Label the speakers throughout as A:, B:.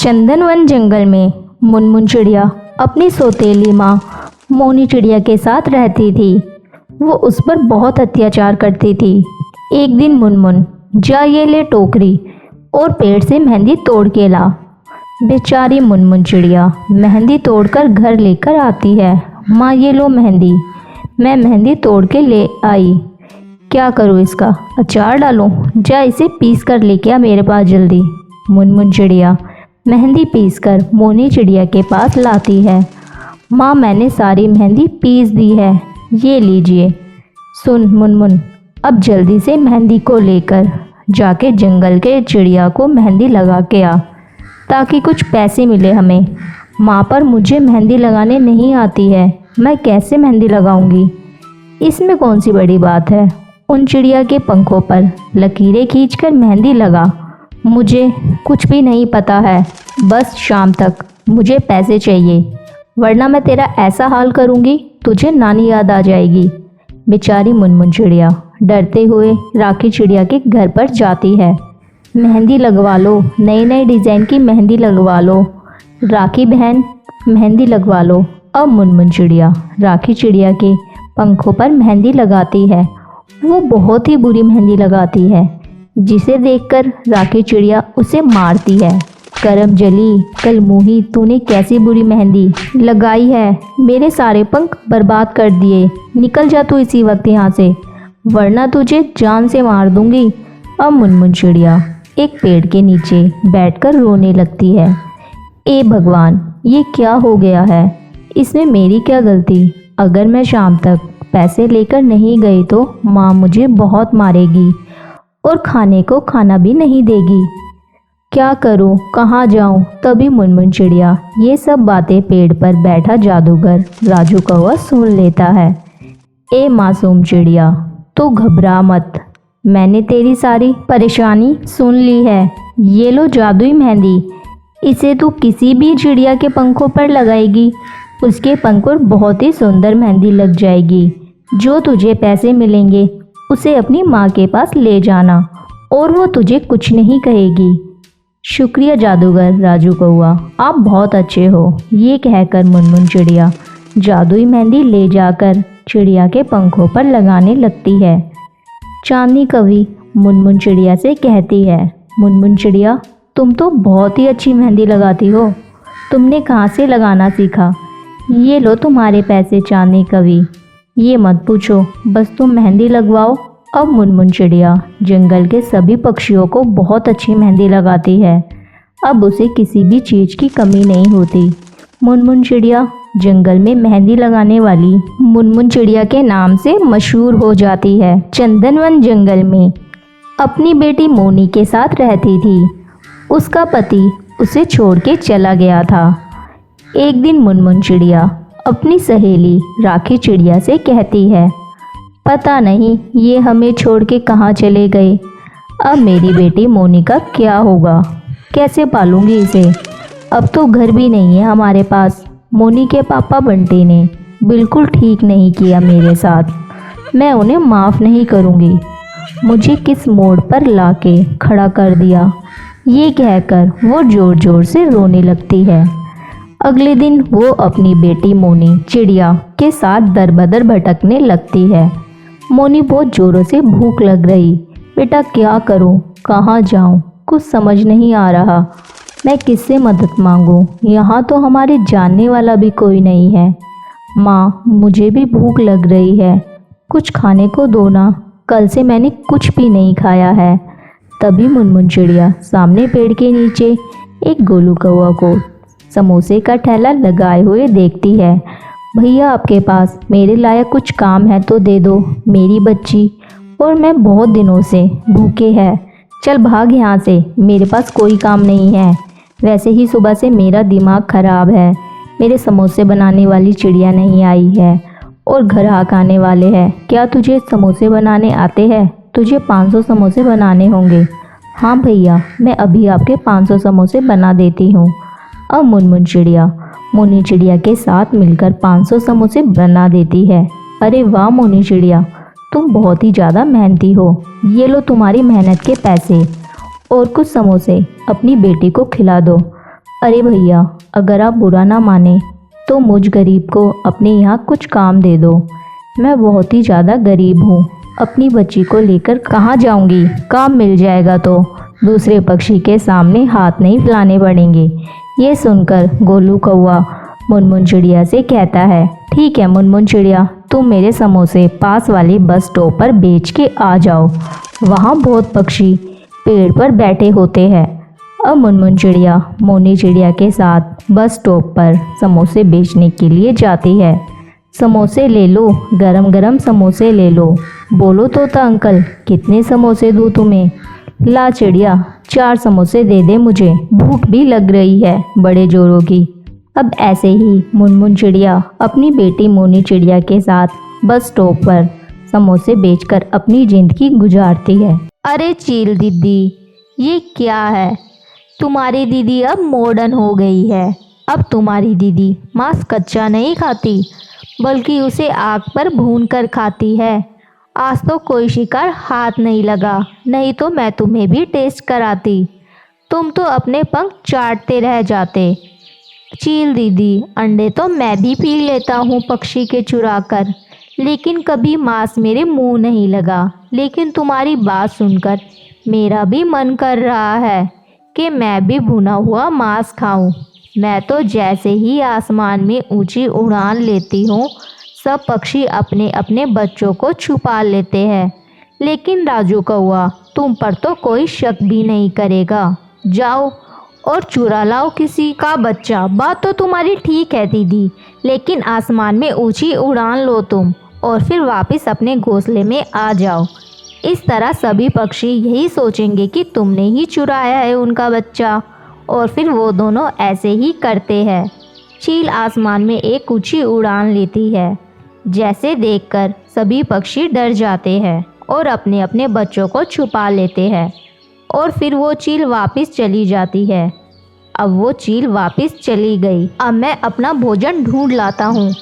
A: चंदनवन जंगल में मुनमुन चिड़िया अपनी सौतेली माँ मोनी चिड़िया के साथ रहती थी। वो उस पर बहुत अत्याचार करती थी। एक दिन मुनमुन, जा ये ले टोकरी और पेड़ से मेहंदी तोड़ के ला। बेचारी मुनमुन चिड़िया मेहंदी तोड़कर घर लेकर आती है। माँ ये लो मेहंदी। मैं मेहंदी तोड़ के ले आई। क्या करूँ इसका? अचार डालूं? जा इसे पीस कर लेके आ मेरे पास जल्दी। मुनमुन चिड़िया मेहंदी पीस कर मोनी चिड़िया के पास लाती है। माँ मैंने सारी मेहंदी पीस दी है, ये लीजिए। सुन मुनमुन, अब जल्दी से मेहंदी को लेकर जाके जंगल के चिड़िया को मेहंदी लगा के आ, ताकि कुछ पैसे मिले हमें। माँ पर मुझे मेहंदी लगाने नहीं आती है, मैं कैसे मेहंदी लगाऊंगी? इसमें कौन सी बड़ी बात है? उन चिड़िया के पंखों पर लकीरें खींचकर मेहंदी लगा। मुझे कुछ भी नहीं पता है, बस शाम तक मुझे पैसे चाहिए, वरना मैं तेरा ऐसा हाल करूँगी तुझे नानी याद आ जाएगी। बेचारी मुनमुन चिड़िया डरते हुए राखी चिड़िया के घर पर जाती है। मेहंदी लगवा लो, नई नई डिज़ाइन की मेहंदी लगवा लो। राखी बहन मेहंदी लगवा लो। अब मुनमुन चिड़िया राखी चिड़िया के पंखों पर मेहंदी लगाती है। वो बहुत ही बुरी मेहंदी लगाती है, जिसे देखकर राखी चिड़िया उसे मारती है। करम जली, कल मुही, तूने कैसी बुरी मेहंदी लगाई है, मेरे सारे पंख बर्बाद कर दिए। निकल जा तू इसी वक्त यहाँ से, वरना तुझे जान से मार दूंगी। अब मुनमुन चिड़िया एक पेड़ के नीचे बैठकर रोने लगती है। ए भगवान, ये क्या हो गया है? इसमें मेरी क्या गलती? अगर मैं शाम तक पैसे लेकर नहीं गई तो माँ मुझे बहुत मारेगी और खाने को खाना भी नहीं देगी। क्या करूं, कहाँ जाऊं? तभी मुनमुन चिड़िया ये सब बातें पेड़ पर बैठा जादूगर राजू कौवा सुन लेता है। ए मासूम चिड़िया, तू घबरा मत, मैंने तेरी सारी परेशानी सुन ली है। ये लो जादुई मेहंदी, इसे तू किसी भी चिड़िया के पंखों पर लगाएगी, उसके पंख पर बहुत ही सुंदर मेहंदी लग जाएगी। जो तुझे पैसे मिलेंगे उसे अपनी माँ के पास ले जाना और वो तुझे कुछ नहीं कहेगी। शुक्रिया जादूगर राजू कौवा, आप बहुत अच्छे हो। ये कहकर मुनमुन चिड़िया जादुई मेहंदी ले जाकर चिड़िया के पंखों पर लगाने लगती है। चांदनी कवि मुनमुन चिड़िया से कहती है, मुनमुन चिड़िया, तुम तो बहुत ही अच्छी मेहंदी लगाती हो, तुमने कहाँ से लगाना सीखा? ये लो तुम्हारे पैसे चांदनी कवि, ये मत पूछो, बस तुम मेहंदी लगवाओ। अब मुनमुन चिड़िया जंगल के सभी पक्षियों को बहुत अच्छी मेहंदी लगाती है। अब उसे किसी भी चीज़ की कमी नहीं होती। मुनमुन चिड़िया जंगल में मेहंदी लगाने वाली मुनमुन चिड़िया के नाम से मशहूर हो जाती है। चंदनवन जंगल में अपनी बेटी मोनी के साथ रहती थी। उसका पति उसे छोड़ के चला गया था। एक दिन मुनमुन चिड़िया अपनी सहेली राखी चिड़िया से कहती है, पता नहीं ये हमें छोड़ के कहाँ चले गए। अब मेरी बेटी मोनी का क्या होगा? कैसे पालूंगी इसे? अब तो घर भी नहीं है हमारे पास। मोनी के पापा बंटी ने बिल्कुल ठीक नहीं किया मेरे साथ, मैं उन्हें माफ़ नहीं करूँगी। मुझे किस मोड़ पर लाके खड़ा कर दिया। ये कहकर वो ज़ोर ज़ोर से रोने लगती है। अगले दिन वो अपनी बेटी मोनी चिड़िया के साथ दर बदर भटकने लगती है। मोनी बहुत ज़ोरों से भूख लग रही। बेटा क्या करूं, कहाँ जाऊं, कुछ समझ नहीं आ रहा, मैं किससे मदद मांगूं? यहाँ तो हमारे जानने वाला भी कोई नहीं है। माँ मुझे भी भूख लग रही है, कुछ खाने को दो ना, कल से मैंने कुछ भी नहीं खाया है। तभी मुनमुन चिड़िया सामने पेड़ के नीचे एक गोलू कौवा को समोसे का ठेला लगाए हुए देखती है। भैया आपके पास मेरे लायक कुछ काम है तो दे दो, मेरी बच्ची और मैं बहुत दिनों से भूखे हैं। चल भाग यहाँ से, मेरे पास कोई काम नहीं है। वैसे ही सुबह से मेरा दिमाग खराब है, मेरे समोसे बनाने वाली चिड़िया नहीं आई है और ग्राहक आने वाले हैं। क्या तुझे समोसे बनाने आते हैं? तुझे 500 समोसे बनाने होंगे। हाँ भैया, मैं अभी आपके 500 समोसे बना देती हूँ। अब मुनमुन चिड़िया मोनी चिड़िया के साथ मिलकर 500 समोसे बना देती है। अरे वाह मोनी चिड़िया, तुम बहुत ही ज़्यादा मेहनती हो। ये लो तुम्हारी मेहनत के पैसे और कुछ समोसे अपनी बेटी को खिला दो। अरे भैया, अगर आप बुरा ना माने तो मुझ गरीब को अपने यहाँ कुछ काम दे दो। मैं बहुत ही ज़्यादा गरीब हूँ, अपनी बच्ची को लेकर कहाँ जाऊँगी? काम मिल जाएगा तो दूसरे पक्षी के सामने हाथ नहीं फैलाने पड़ेंगे। ये सुनकर गोलू कौवा मुनमुन चिड़िया से कहता है, ठीक है मुनमुन चिड़िया, तुम मेरे समोसे पास वाली बस स्टॉप पर बेच के आ जाओ। वहाँ बहुत पक्षी पेड़ पर बैठे होते हैं। अब मुनमुन चिड़िया मोनी चिड़िया के साथ बस स्टॉप पर समोसे बेचने के लिए जाती है। समोसे ले लो, गरम गरम समोसे ले लो। बोलो तोता अंकल, कितने समोसे दूँ तुम्हें? ला चिड़िया, 4 समोसे दे दे, मुझे भूख भी लग रही है बड़े जोरों की। अब ऐसे ही मुनमुन चिड़िया अपनी बेटी मोनी चिड़िया के साथ बस स्टॉप पर समोसे बेचकर अपनी जिंदगी गुजारती है। अरे चील दीदी, ये क्या है? तुम्हारी दीदी अब मॉडर्न हो गई है। अब तुम्हारी दीदी मांस कच्चा नहीं खाती, बल्कि उसे आग पर भून कर खाती है। आज तो कोई शिकार हाथ नहीं लगा, नहीं तो मैं तुम्हें भी टेस्ट कराती। तुम तो अपने पंख चाटते रह जाते। चील दीदी, अंडे तो मैं भी पी लेता हूँ पक्षी के चुरा कर, लेकिन कभी मांस मेरे मुंह नहीं लगा। लेकिन तुम्हारी बात सुनकर मेरा भी मन कर रहा है कि मैं भी भुना हुआ मांस खाऊं। मैं तो जैसे ही आसमान में ऊंची उड़ान लेती हूँ, सब पक्षी अपने अपने बच्चों को छुपा लेते हैं। लेकिन राजू कौआ, तुम पर तो कोई शक भी नहीं करेगा। जाओ और चुरा लाओ किसी का बच्चा। बात तो तुम्हारी ठीक है दीदी, लेकिन आसमान में ऊंची उड़ान लो तुम और फिर वापस अपने घोंसले में आ जाओ। इस तरह सभी पक्षी यही सोचेंगे कि तुमने ही चुराया है उनका बच्चा, और फिर वो दोनों ऐसे ही करते हैं। चील आसमान में एक ऊंची उड़ान लेती है, जैसे देखकर सभी पक्षी डर जाते हैं और अपने अपने बच्चों को छुपा लेते हैं। और फिर वो चील वापस चली जाती है। अब वो चील वापस चली गई। अब मैं अपना भोजन ढूंढ लाता हूँ।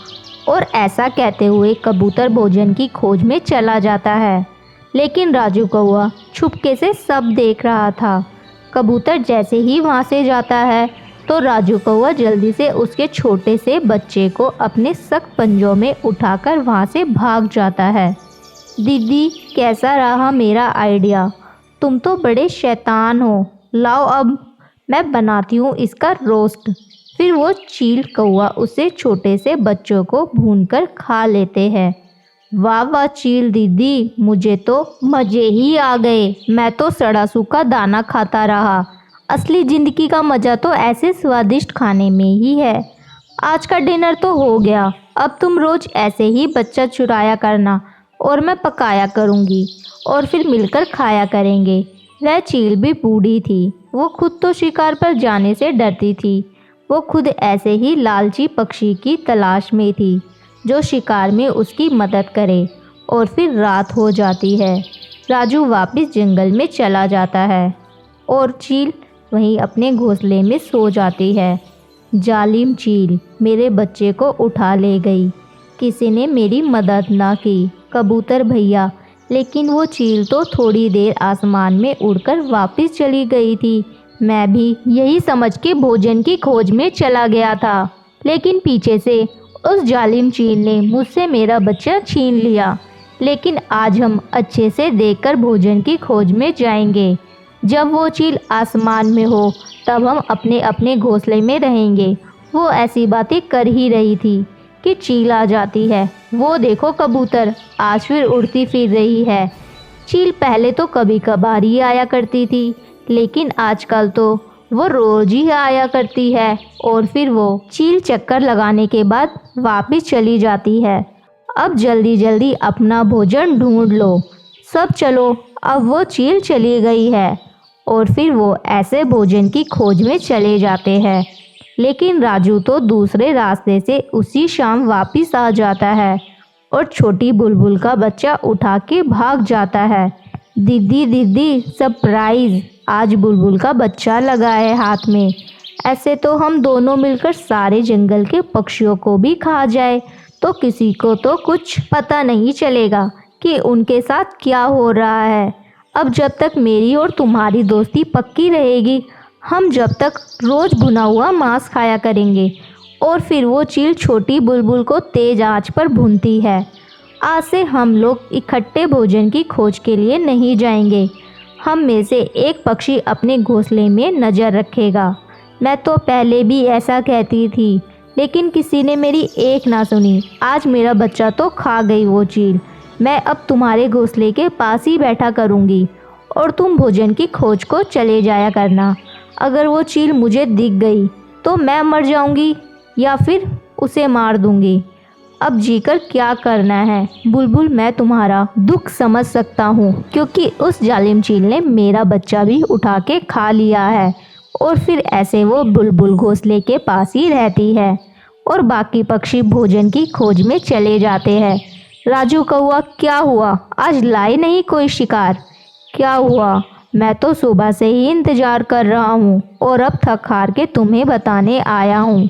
A: और ऐसा कहते हुए कबूतर भोजन की खोज में चला जाता है। लेकिन राजू कौआ छुपके से सब देख रहा था। कबूतर जैसे ही वहाँ से जाता है तो राजू कौआ जल्दी से उसके छोटे से बच्चे को अपने सख्त पंजों में उठाकर वहाँ से भाग जाता है। दीदी, कैसा रहा मेरा आइडिया? तुम तो बड़े शैतान हो। लाओ अब मैं बनाती हूँ इसका रोस्ट। फिर वो चील कौआ उसे छोटे से बच्चों को भूनकर खा लेते हैं। वाह वाह चील दीदी, मुझे तो मज़े ही आ गए। मैं तो सड़ा सूखा दाना खाता रहा। असली ज़िंदगी का मज़ा तो ऐसे स्वादिष्ट खाने में ही है। आज का डिनर तो हो गया। अब तुम रोज़ ऐसे ही बच्चा चुराया करना और मैं पकाया करूँगी और फिर मिलकर खाया करेंगे। वह चील भी बूढ़ी थी। वो खुद तो शिकार पर जाने से डरती थी। वो खुद ऐसे ही लालची पक्षी की तलाश में थी जो शिकार में उसकी मदद करे। और फिर रात हो जाती है। राजू वापस जंगल में चला जाता है और चील वहीं अपने घोंसले में सो जाती है। जालिम चील मेरे बच्चे को उठा ले गई। किसी ने मेरी मदद ना की। कबूतर भैया, लेकिन वो चील तो थोड़ी देर आसमान में उड़कर वापस चली गई थी। मैं भी यही समझ के भोजन की खोज में चला गया था, लेकिन पीछे से उस जालिम चील ने मुझसे मेरा बच्चा छीन लिया। लेकिन आज हम अच्छे से देखकर भोजन की खोज में जाएंगे। जब वो चील आसमान में हो तब हम अपने अपने घोंसले में रहेंगे। वो ऐसी बातें कर ही रही थी कि चील आ जाती है। वो देखो कबूतर, आज फिर उड़ती फिर रही है। चील पहले तो कभी कभार ही आया करती थी, लेकिन आजकल तो वो रोज ही आया करती है। और फिर वो चील चक्कर लगाने के बाद वापस चली जाती है। अब जल्दी जल्दी अपना भोजन ढूंढ लो सब, चलो। अब वो चील चली गई है और फिर वो ऐसे भोजन की खोज में चले जाते हैं। लेकिन राजू तो दूसरे रास्ते से उसी शाम वापस आ जाता है और छोटी बुलबुल का बच्चा उठा के भाग जाता है। दीदी दीदी, सरप्राइज, आज बुलबुल का बच्चा लगा है हाथ में। ऐसे तो हम दोनों मिलकर सारे जंगल के पक्षियों को भी खा जाए तो किसी को तो कुछ पता नहीं चलेगा कि उनके साथ क्या हो रहा है। अब जब तक मेरी और तुम्हारी दोस्ती पक्की रहेगी, हम जब तक रोज़ भुना हुआ मांस खाया करेंगे। और फिर वो चील छोटी बुलबुल को तेज आंच पर भूनती है। आज से हम लोग इकट्ठे भोजन की खोज के लिए नहीं जाएंगे। हम में से एक पक्षी अपने घोंसले में नज़र रखेगा। मैं तो पहले भी ऐसा कहती थी, लेकिन किसी ने मेरी एक ना सुनी। आज मेरा बच्चा तो खा गई वो चील। मैं अब तुम्हारे घोंसले के पास ही बैठा करूँगी और तुम भोजन की खोज को चले जाया करना। अगर वो चील मुझे दिख गई तो मैं मर जाऊँगी या फिर उसे मार दूँगी। अब जीकर क्या करना है बुलबुल, मैं तुम्हारा दुख समझ सकता हूँ, क्योंकि उस जालिम चील ने मेरा बच्चा भी उठा के खा लिया है। और फिर ऐसे वो बुलबुल घोंसले के पास ही रहती है और बाकी पक्षी भोजन की खोज में चले जाते हैं। राजू कौआ, क्या हुआ? आज लाए नहीं कोई शिकार? क्या हुआ? मैं तो सुबह से ही इंतजार कर रहा हूँ और अब थक हार के तुम्हें बताने आया हूँ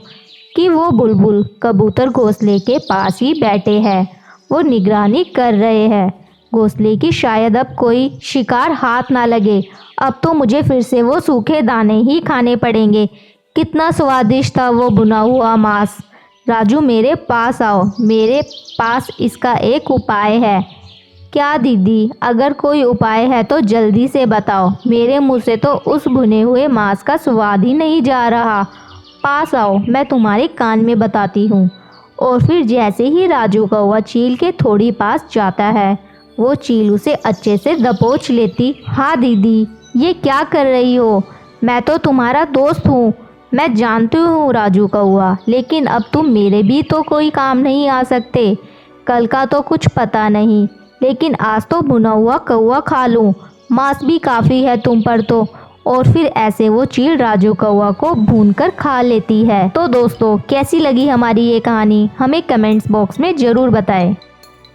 A: कि वो बुलबुल कबूतर घोंसले के पास ही बैठे हैं। वो निगरानी कर रहे हैं घोंसले की, शायद अब कोई शिकार हाथ ना लगे। अब तो मुझे फिर से वो सूखे दाने ही खाने पड़ेंगे। कितना स्वादिष्ट था वो भुना हुआ मांस। राजू, मेरे पास आओ, मेरे पास इसका एक उपाय है। क्या दीदी? अगर कोई उपाय है तो जल्दी से बताओ। मेरे मुंह से तो उस भुने हुए मांस का स्वाद ही नहीं जा रहा। पास आओ, मैं तुम्हारे कान में बताती हूँ। और फिर जैसे ही राजू कौवा चील के थोड़ी पास जाता है, वो चील उसे अच्छे से दबोच लेती। हाँ दीदी, ये क्या कर रही हो? मैं तो तुम्हारा दोस्त हूँ। मैं जानती हूँ राजू कौवा, लेकिन अब तुम मेरे भी तो कोई काम नहीं आ सकते। कल का तो कुछ पता नहीं, लेकिन आज तो भुना हुआ कौवा खा लूँ। मांस भी काफ़ी है तुम पर तो। और फिर ऐसे वो चील राजू कौवा को भूनकर खा लेती है। तो दोस्तों, कैसी लगी हमारी ये कहानी? हमें कमेंट्स बॉक्स में ज़रूर बताएं।